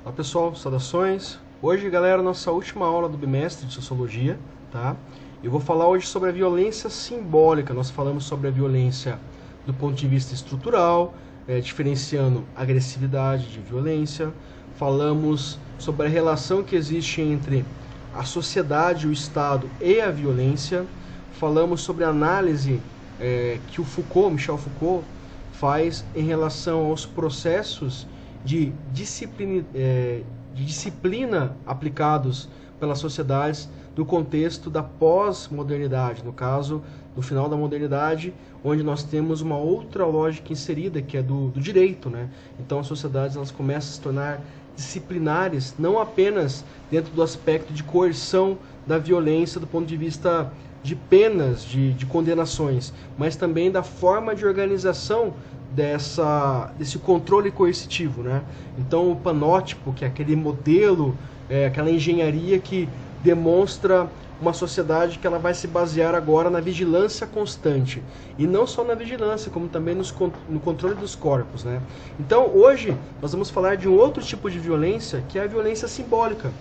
Olá pessoal, saudações. Hoje, galera, nossa última aula do bimestre de Sociologia, tá? Eu vou falar hoje sobre a violência simbólica. Nós falamos sobre a violência do ponto de vista estrutural, diferenciando agressividade de violência. Falamos sobre a relação que existe entre a sociedade, o Estado e a violência. Falamos sobre a análise que o Michel Foucault, faz em relação aos processos de disciplina aplicados pelas sociedades no contexto da pós-modernidade, no caso, no final da modernidade, onde nós temos uma outra lógica inserida, que é do direito, né? Então as sociedades elas começam a se tornar disciplinares, não apenas dentro do aspecto de coerção da violência do ponto de vista de penas, de condenações, mas também da forma de organização desse controle coercitivo, né? Então o panótipo, que é aquele modelo, aquela engenharia que demonstra uma sociedade que ela vai se basear agora na vigilância constante. E não só na vigilância, como também no controle dos corpos, né? Então hoje nós vamos falar de um outro tipo de violência, que é a violência simbólica.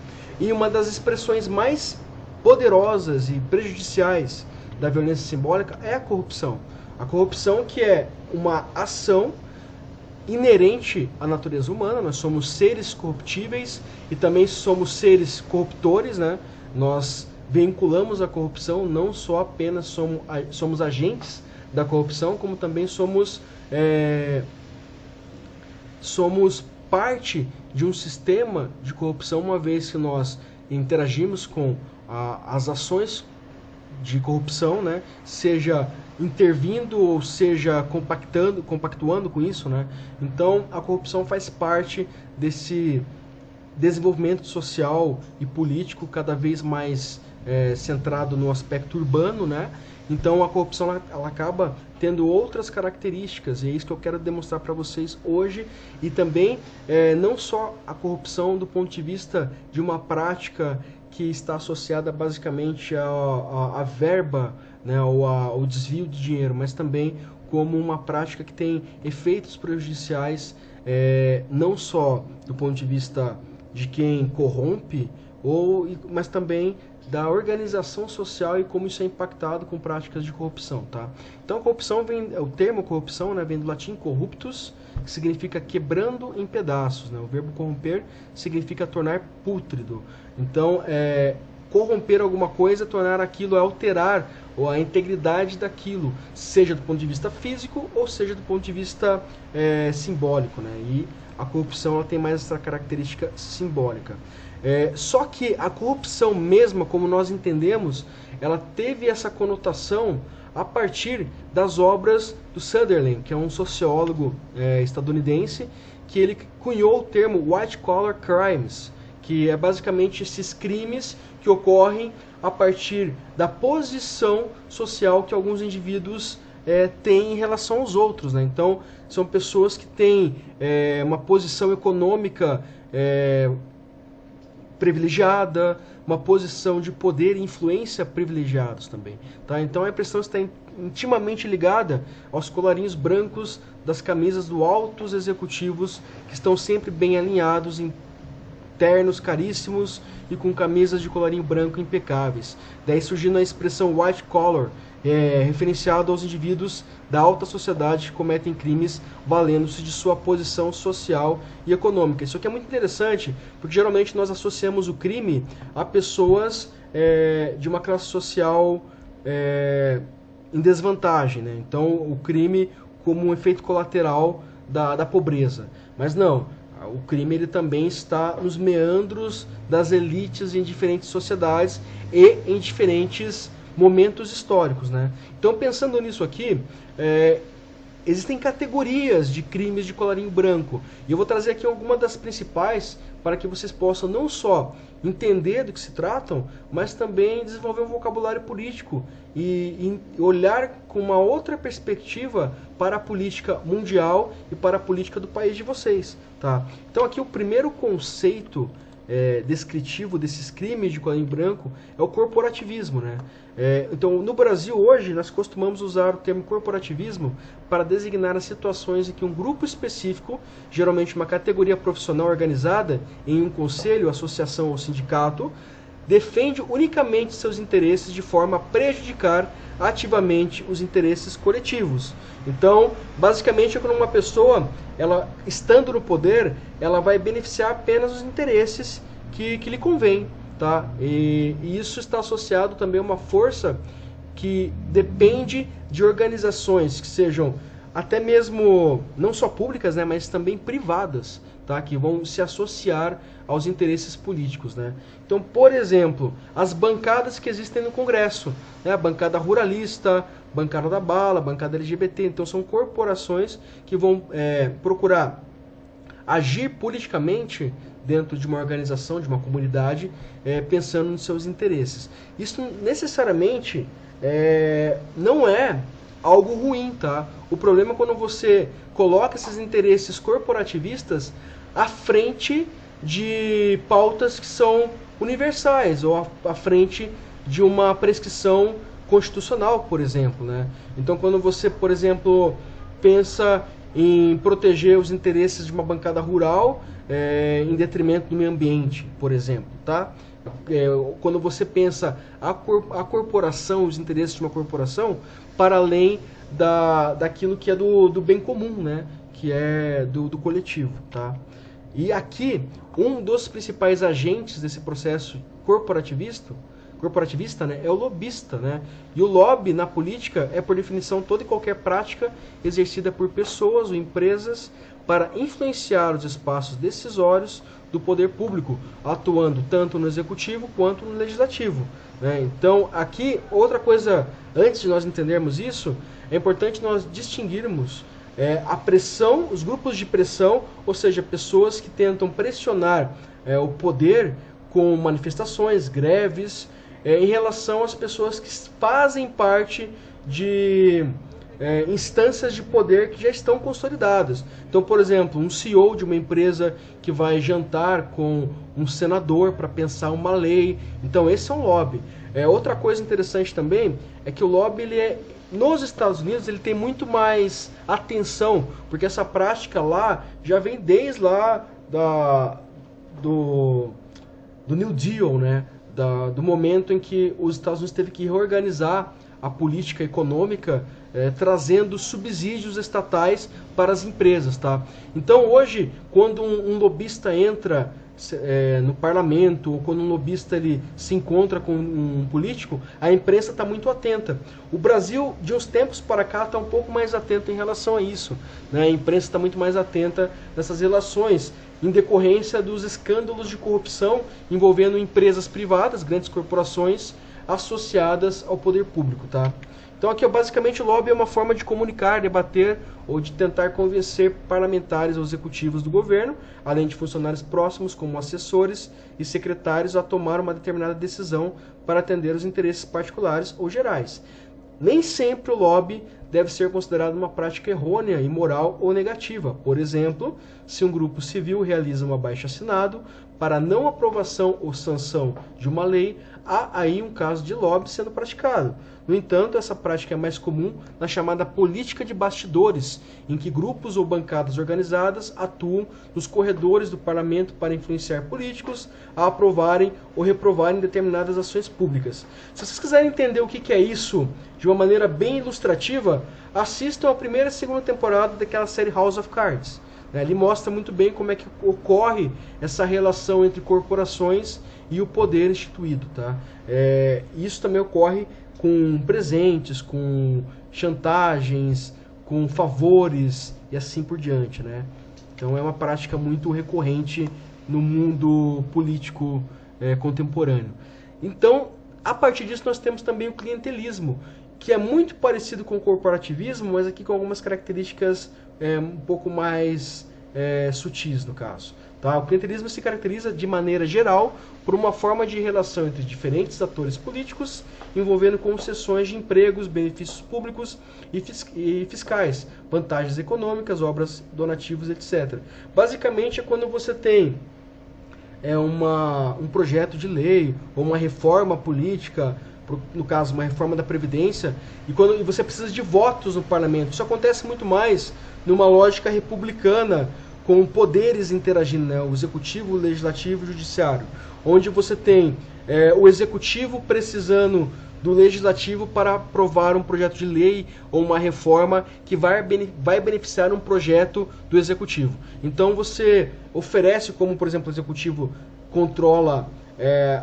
E uma das expressões mais poderosas e prejudiciais da violência simbólica é a corrupção. A corrupção que é uma ação inerente à natureza humana. Nós somos seres corruptíveis e também somos seres corruptores, né? Nós vinculamos a corrupção, não só apenas somos agentes da corrupção, como também somos parte de um sistema de corrupção, uma vez que nós interagimos com as ações de corrupção, né? Seja intervindo ou seja compactuando com isso, né? Então a corrupção faz parte desse desenvolvimento social e político cada vez mais centrado no aspecto urbano, né? Então a corrupção ela acaba tendo outras características, e é isso que eu quero demonstrar para vocês hoje. E também não só a corrupção do ponto de vista de uma prática que está associada basicamente à verba, né, ou ao desvio de dinheiro, mas também como uma prática que tem efeitos prejudiciais, não só do ponto de vista de quem corrompe, mas também da organização social e como isso é impactado com práticas de corrupção, tá? Então a corrupção o termo corrupção, né, vem do latim corruptus, que significa quebrando em pedaços, né? O verbo corromper significa tornar pútrido. Então, corromper alguma coisa, tornar aquilo, alterar ou a integridade daquilo, seja do ponto de vista físico ou seja do ponto de vista simbólico, né? E a corrupção ela tem mais essa característica simbólica. Só que a corrupção mesma, como nós entendemos, ela teve essa conotação a partir das obras do Sutherland, que é um sociólogo estadunidense, que ele cunhou o termo white collar crimes, que é basicamente esses crimes que ocorrem a partir da posição social que alguns indivíduos têm em relação aos outros, né? Então, são pessoas que têm uma posição econômica privilegiada, uma posição de poder e influência privilegiados também, tá? Então a impressão está intimamente ligada aos colarinhos brancos das camisas dos altos executivos, que estão sempre bem alinhados em ternos caríssimos e com camisas de colarinho branco impecáveis. Daí surgindo a expressão white collar, referenciado aos indivíduos da alta sociedade que cometem crimes valendo-se de sua posição social e econômica. Isso aqui é muito interessante, porque geralmente nós associamos o crime a pessoas de uma classe social em desvantagem, né? Então o crime como um efeito colateral da pobreza. Mas não, o crime ele também está nos meandros das elites em diferentes sociedades e em diferentes momentos históricos, né? Então, pensando nisso aqui, existem categorias de crimes de colarinho branco. E eu vou trazer aqui algumas das principais para que vocês possam não só entender do que se tratam, mas também desenvolver um vocabulário político e olhar com uma outra perspectiva para a política mundial e para a política do país de vocês, tá? Então aqui o primeiro conceito descritivo desses crimes de código em branco é o corporativismo, né? Então, no Brasil hoje, nós costumamos usar o termo corporativismo para designar as situações em que um grupo específico, geralmente uma categoria profissional organizada em um conselho, associação ou sindicato, defende unicamente seus interesses de forma a prejudicar ativamente os interesses coletivos. Então, basicamente, é quando uma pessoa, ela estando no poder, ela vai beneficiar apenas os interesses que lhe convém, tá? E isso está associado também a uma força que depende de organizações que sejam até mesmo não só públicas, né, mas também privadas, tá, que vão se associar aos interesses políticos, né? Então, por exemplo, as bancadas que existem no Congresso, né, a bancada ruralista, bancada da bala, bancada LGBT, então são corporações que vão procurar agir politicamente dentro de uma organização, de uma comunidade, pensando nos seus interesses. Isso necessariamente não é algo ruim, tá? O problema é quando você coloca esses interesses corporativistas à frente de pautas que são universais ou à frente de uma prescrição constitucional, por exemplo, né? Então, quando você, por exemplo, pensa em proteger os interesses de uma bancada rural em detrimento do meio ambiente, por exemplo, tá? Quando você pensa a corporação, os interesses de uma corporação, para além daquilo que é do bem comum, né? Que é do coletivo, tá? E aqui, um dos principais agentes desse processo corporativista, né, é o lobista, né? E o lobby na política é, por definição, toda e qualquer prática exercida por pessoas ou empresas para influenciar os espaços decisórios do poder público, atuando tanto no executivo quanto no legislativo, né? Então, aqui, outra coisa, antes de nós entendermos isso, é importante nós distinguirmos a pressão, os grupos de pressão, ou seja, pessoas que tentam pressionar o poder com manifestações, greves, em relação às pessoas que fazem parte de instâncias de poder que já estão consolidadas. Então, por exemplo, um CEO de uma empresa que vai jantar com um senador para pensar uma lei. Então, esse é um lobby. Outra coisa interessante também é que o lobby, nos Estados Unidos, ele tem muito mais atenção, porque essa prática lá já vem desde lá do New Deal, né? Do momento em que os Estados Unidos teve que reorganizar a política econômica, trazendo subsídios estatais para as empresas, tá? Então, hoje, quando um lobista entra no parlamento, ou quando um lobista ele se encontra com um político, a imprensa está muito atenta. O Brasil, de uns tempos para cá, está um pouco mais atento em relação a isso, né? A imprensa está muito mais atenta nessas relações, em decorrência dos escândalos de corrupção envolvendo empresas privadas, grandes corporações, associadas ao poder público, tá? Então aqui basicamente o lobby é uma forma de comunicar, debater ou de tentar convencer parlamentares ou executivos do governo, além de funcionários próximos como assessores e secretários, a tomar uma determinada decisão para atender os interesses particulares ou gerais. Nem sempre o lobby deve ser considerado uma prática errônea, imoral ou negativa. Por exemplo, se um grupo civil realiza um abaixo-assinado para não aprovação ou sanção de uma lei, há aí um caso de lobby sendo praticado. No entanto, essa prática é mais comum na chamada política de bastidores, em que grupos ou bancadas organizadas atuam nos corredores do parlamento para influenciar políticos a aprovarem ou reprovarem determinadas ações públicas. Se vocês quiserem entender o que é isso de uma maneira bem ilustrativa, assistam a primeira e segunda temporada daquela série House of Cards. Ele mostra muito bem como é que ocorre essa relação entre corporações e o poder instituído, tá? Isso também ocorre com presentes, com chantagens, com favores e assim por diante, né? Então é uma prática muito recorrente no mundo político contemporâneo. Então, a partir disso nós temos também o clientelismo, que é muito parecido com o corporativismo, mas aqui com algumas características um pouco mais sutis no caso. Tá? O clientelismo se caracteriza de maneira geral por uma forma de relação entre diferentes atores políticos envolvendo concessões de empregos, benefícios públicos e fiscais, vantagens econômicas, obras, donativos, etc. Basicamente é quando você tem um projeto de lei ou uma reforma política, no caso, uma reforma da Previdência, e você precisa de votos no parlamento. Isso acontece muito mais numa lógica republicana, com poderes interagindo, né? O executivo, o legislativo e o judiciário, onde você tem o executivo precisando do legislativo para aprovar um projeto de lei ou uma reforma que vai beneficiar um projeto do executivo. Então você oferece, como por exemplo o executivo controla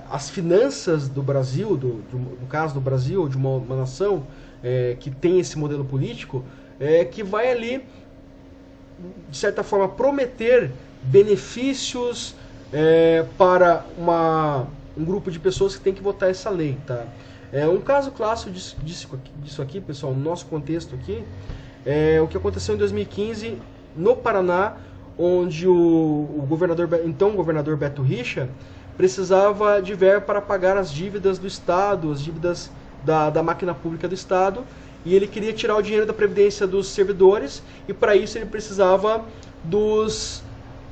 as finanças do Brasil, no caso do Brasil, de uma nação que tem esse modelo político, que vai ali, de certa forma, prometer benefícios para um grupo de pessoas que tem que votar essa lei, tá? Um caso clássico disso aqui, pessoal, no nosso contexto aqui, é o que aconteceu em 2015 no Paraná, onde o governador Beto Richa precisava de verba para pagar as dívidas do Estado, as dívidas da máquina pública do Estado, e ele queria tirar o dinheiro da Previdência dos servidores, e para isso ele precisava dos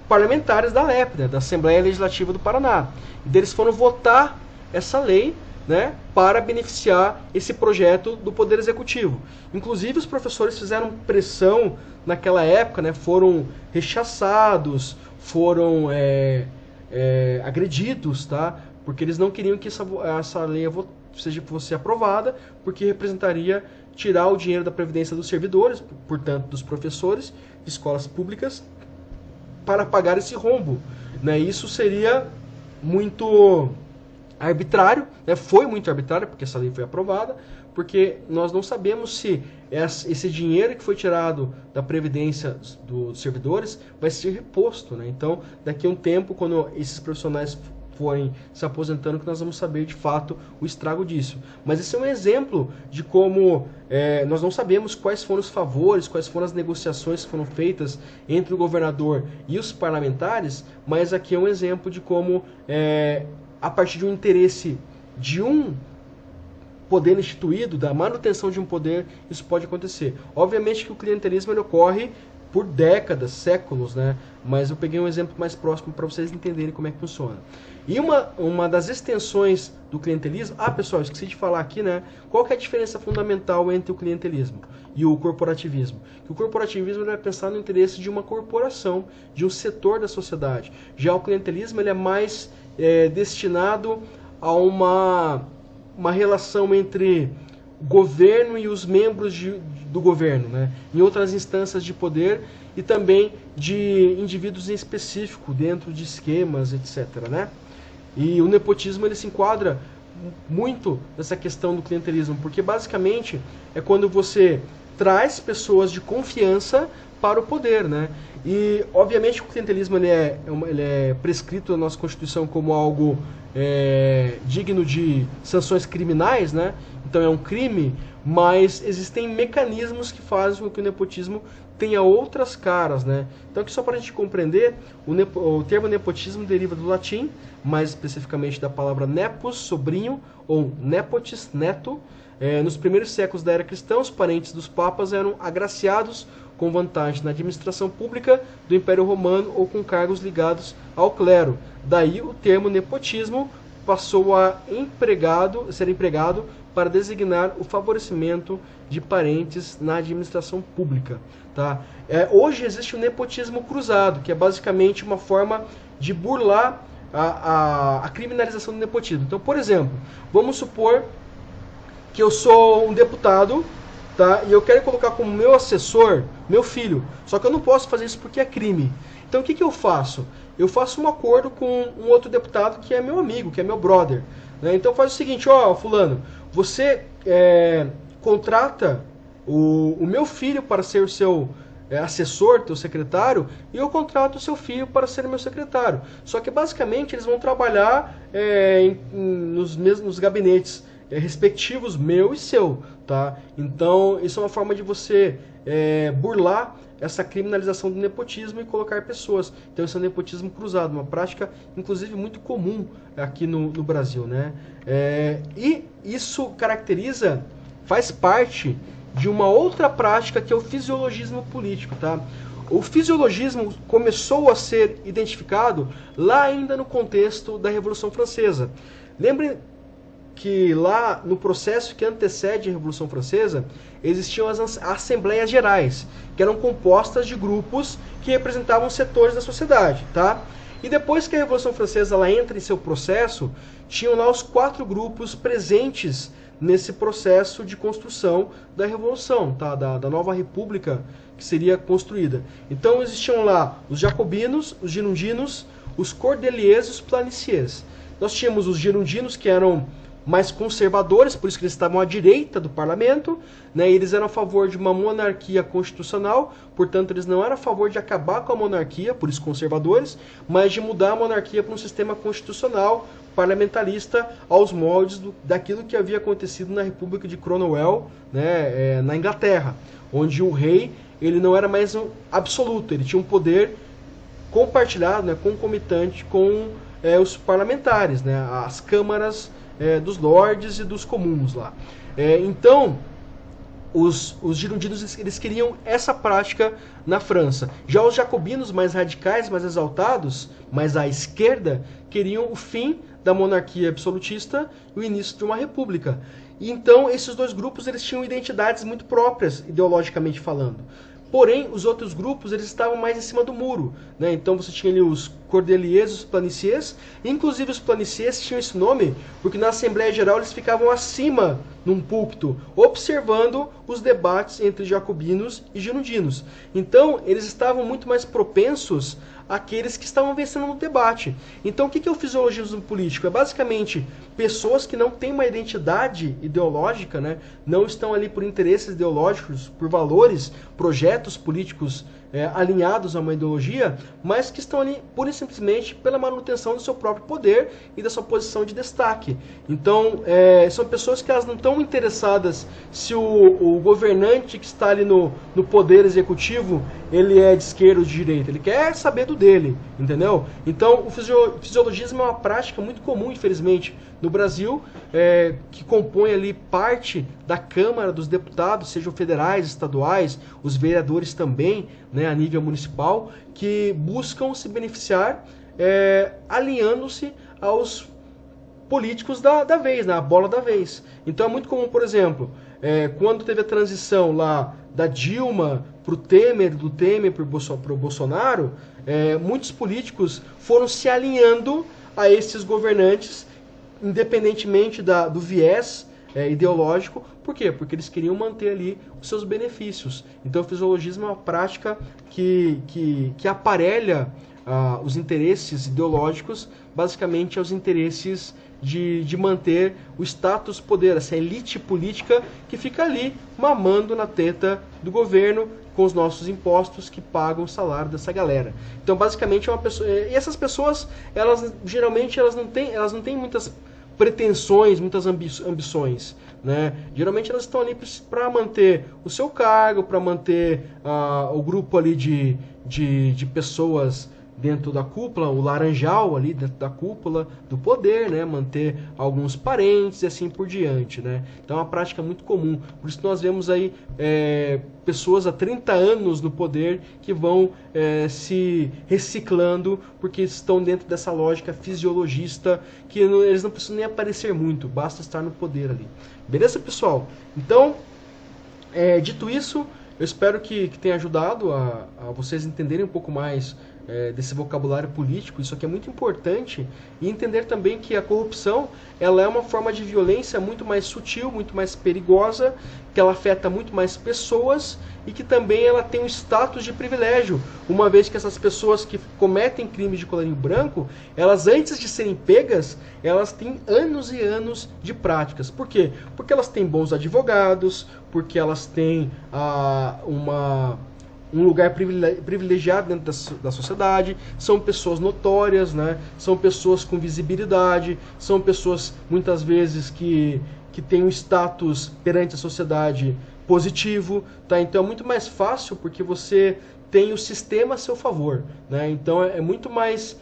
parlamentares da LEP, né, da Assembleia Legislativa do Paraná. E eles foram votar essa lei, né, para beneficiar esse projeto do Poder Executivo. Inclusive, os professores fizeram pressão naquela época, né, foram rechaçados, foram agredidos, tá, porque eles não queriam que essa lei fosse aprovada, porque representaria tirar o dinheiro da Previdência dos servidores, portanto, dos professores de escolas públicas, para pagar esse rombo, né? Isso seria muito arbitrário, né? Foi muito arbitrário, porque essa lei foi aprovada, porque nós não sabemos se esse dinheiro que foi tirado da Previdência dos servidores vai ser reposto, né? Então, daqui a um tempo, quando esses profissionais forem se aposentando, que nós vamos saber de fato o estrago disso. Mas esse é um exemplo de como nós não sabemos quais foram os favores, quais foram as negociações que foram feitas entre o governador e os parlamentares, mas aqui é um exemplo de como, a partir de um interesse de um poder instituído, da manutenção de um poder, isso pode acontecer. Obviamente que o clientelismo ele ocorre por décadas, séculos, né? Mas eu peguei um exemplo mais próximo para vocês entenderem como é que funciona. E uma das extensões do clientelismo... pessoal, esqueci de falar aqui, né? Qual que é a diferença fundamental entre o clientelismo e o corporativismo? Que o corporativismo ele vai pensar no interesse de uma corporação, de um setor da sociedade. Já o clientelismo ele é mais destinado a uma relação entre o governo e os membros do governo, né? Em outras instâncias de poder e também de indivíduos em específico dentro de esquemas, etc., né? E o nepotismo ele se enquadra muito nessa questão do clientelismo, porque basicamente é quando você traz pessoas de confiança para o poder, né? E obviamente o clientelismo ele é prescrito na nossa Constituição como algo digno de sanções criminais, né? Então é um crime, mas existem mecanismos que fazem com que o nepotismo tenha outras caras, né? Então aqui só para a gente compreender, o termo nepotismo deriva do latim, mais especificamente da palavra nepos, sobrinho, ou nepotis, neto. Nos primeiros séculos da era cristã, os parentes dos papas eram agraciados com vantagem na administração pública do Império Romano ou com cargos ligados ao clero. Daí o termo nepotismo passou a ser empregado para designar o favorecimento de parentes na administração pública. Tá? Hoje existe o nepotismo cruzado, que é basicamente uma forma de burlar a criminalização do nepotismo. Então, por exemplo, vamos supor que eu sou um deputado, tá? E eu quero colocar como meu assessor meu filho. Só que eu não posso fazer isso porque é crime. Então o que eu faço? Eu faço um acordo com um outro deputado que é meu amigo, que é meu brother, né? Então faz o seguinte, fulano, você contrata o meu filho para ser o seu assessor, teu secretário, e eu contrato o seu filho para ser meu secretário. Só que basicamente eles vão trabalhar nos gabinetes respectivos, meu e seu, tá? Então isso é uma forma de você burlar essa criminalização do nepotismo e colocar pessoas. Então isso é um nepotismo cruzado, uma prática inclusive muito comum aqui no Brasil, né? E isso faz parte de uma outra prática que é o fisiologismo político, tá? O fisiologismo começou a ser identificado lá ainda no contexto da Revolução Francesa. Lembrem que lá no processo que antecede a Revolução Francesa, existiam as Assembleias Gerais, que eram compostas de grupos que representavam setores da sociedade, tá? E depois que a Revolução Francesa ela entra em seu processo, tinham lá os 4 grupos presentes nesse processo de construção da Revolução, tá? Da nova república que seria construída. Então existiam lá os jacobinos, os girondinos, os cordeliers e os planiciers. Nós tínhamos os girondinos, que eram mais conservadores, por isso que eles estavam à direita do parlamento, né? Eles eram a favor de uma monarquia constitucional, portanto eles não eram a favor de acabar com a monarquia, por isso conservadores, mas de mudar a monarquia para um sistema constitucional, parlamentarista, aos moldes daquilo que havia acontecido na República de Cromwell, né? Na Inglaterra, onde o rei ele não era mais um absoluto, ele tinha um poder compartilhado, né? Concomitante com os parlamentares, né? As câmaras dos lordes e dos comuns lá. Então, os girondinos eles queriam essa prática na França. Já os jacobinos mais radicais, mais exaltados, mais à esquerda, queriam o fim da monarquia absolutista e o início de uma república. E então, esses dois grupos eles tinham identidades muito próprias, ideologicamente falando. Porém, os outros grupos eles estavam mais em cima do muro, né? Então você tinha ali os cordeliers, os planiciers. Inclusive os planiciers tinham esse nome porque na Assembleia Geral eles ficavam acima, num púlpito, observando os debates entre jacobinos e girondinos. Então eles estavam muito mais propensos àqueles que estavam vencendo no debate. Então o que é o fisiologismo político? É basicamente pessoas que não têm uma identidade ideológica, né? Não estão ali por interesses ideológicos, por valores, projetos políticos alinhados a uma ideologia, mas que estão ali pura e simplesmente pela manutenção do seu próprio poder e da sua posição de destaque. Então, são pessoas que elas não estão interessadas se o governante que está ali no poder executivo, ele é de esquerda ou de direita. Ele quer saber do dele, entendeu? Então, o fisiologismo é uma prática muito comum, infelizmente, no Brasil, que compõe ali parte da Câmara dos Deputados, sejam federais, estaduais, os vereadores também, né, a nível municipal, que buscam se beneficiar alinhando-se aos políticos da vez, na bola da vez. Então é muito comum, por exemplo, quando teve a transição lá da Dilma para o Temer, do Temer para o Bolsonaro, muitos políticos foram se alinhando a esses governantes, independentemente do viés ideológico. Por quê? Porque eles queriam manter ali os seus benefícios. Então o fisiologismo é uma prática que aparelha os interesses ideológicos basicamente aos interesses de manter o status poder, essa elite política que fica ali mamando na teta do governo com os nossos impostos que pagam o salário dessa galera. Então basicamente é uma pessoa, e essas pessoas, elas geralmente elas não têm muitas pretensões, muitas ambições, né? Geralmente elas estão ali para manter o seu cargo, para manter o grupo ali de pessoas dentro da cúpula, o laranjal ali dentro da cúpula do poder, né? Manter alguns parentes e assim por diante, né? Então é uma prática muito comum. Por isso nós vemos aí pessoas há 30 anos no poder que vão se reciclando porque estão dentro dessa lógica fisiologista que eles não precisam nem aparecer muito, basta estar no poder ali. Beleza, pessoal? Então, dito isso, eu espero que tenha ajudado a vocês entenderem um pouco mais desse vocabulário político. Isso aqui é muito importante, e entender também que a corrupção ela é uma forma de violência muito mais sutil, muito mais perigosa, que ela afeta muito mais pessoas e que também ela tem um status de privilégio, uma vez que essas pessoas que cometem crimes de colarinho branco, elas antes de serem pegas, elas têm anos e anos de práticas. Por quê? Porque elas têm bons advogados, porque elas têm um lugar privilegiado dentro da sociedade, são pessoas notórias, né? São pessoas com visibilidade, são pessoas muitas vezes que têm um status perante a sociedade positivo, tá? Então é muito mais fácil porque você tem o sistema a seu favor, né? Então é muito mais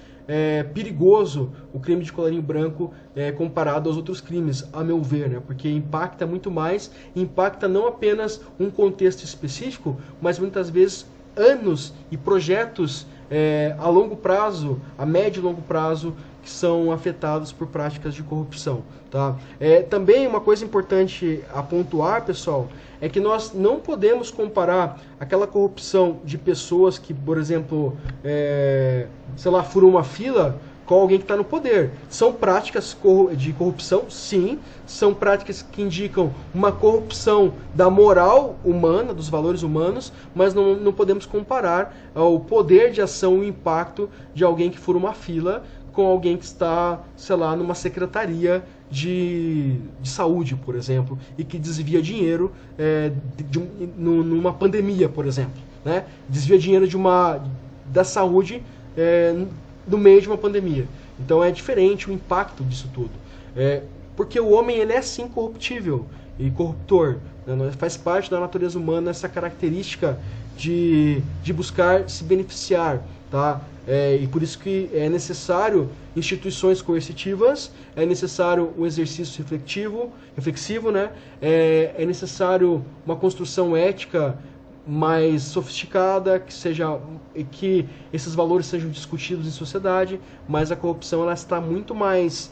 perigoso o crime de colarinho branco comparado aos outros crimes, a meu ver, né? Porque impacta muito mais, impacta não apenas um contexto específico, mas muitas vezes anos e projetos a longo prazo, a médio e longo prazo, que são afetados por práticas de corrupção. Tá? Também uma coisa importante a pontuar, pessoal, é que nós não podemos comparar aquela corrupção de pessoas que, por exemplo, sei lá, furam uma fila com alguém que está no poder. São práticas de corrupção, sim, são práticas que indicam uma corrupção da moral humana, dos valores humanos, mas não podemos comparar o poder de ação e o impacto de alguém que fura uma fila com alguém que está, sei lá, numa secretaria de saúde, por exemplo, e que desvia dinheiro numa pandemia, por exemplo. Né? Desvia dinheiro da saúde no meio de uma pandemia. Então é diferente o impacto disso tudo. Porque o homem ele é sim corruptível e corruptor. Né? Faz parte da natureza humana essa característica de buscar se beneficiar. Tá? E por isso que é necessário instituições coercitivas, é necessário um exercício reflexivo, né? É necessário uma construção ética mais sofisticada, que esses valores sejam discutidos em sociedade, mas a corrupção ela está muito mais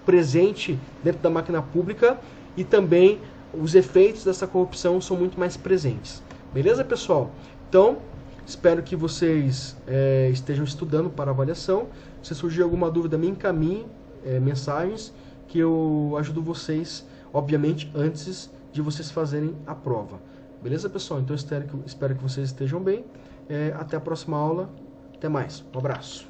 presente dentro da máquina pública e também os efeitos dessa corrupção são muito mais presentes. Beleza, pessoal? Então, espero que vocês estejam estudando para avaliação. Se surgir alguma dúvida, me encaminhe mensagens que eu ajudo vocês, obviamente, antes de vocês fazerem a prova. Beleza, pessoal? Então, espero que vocês estejam bem. Até a próxima aula. Até mais. Um abraço.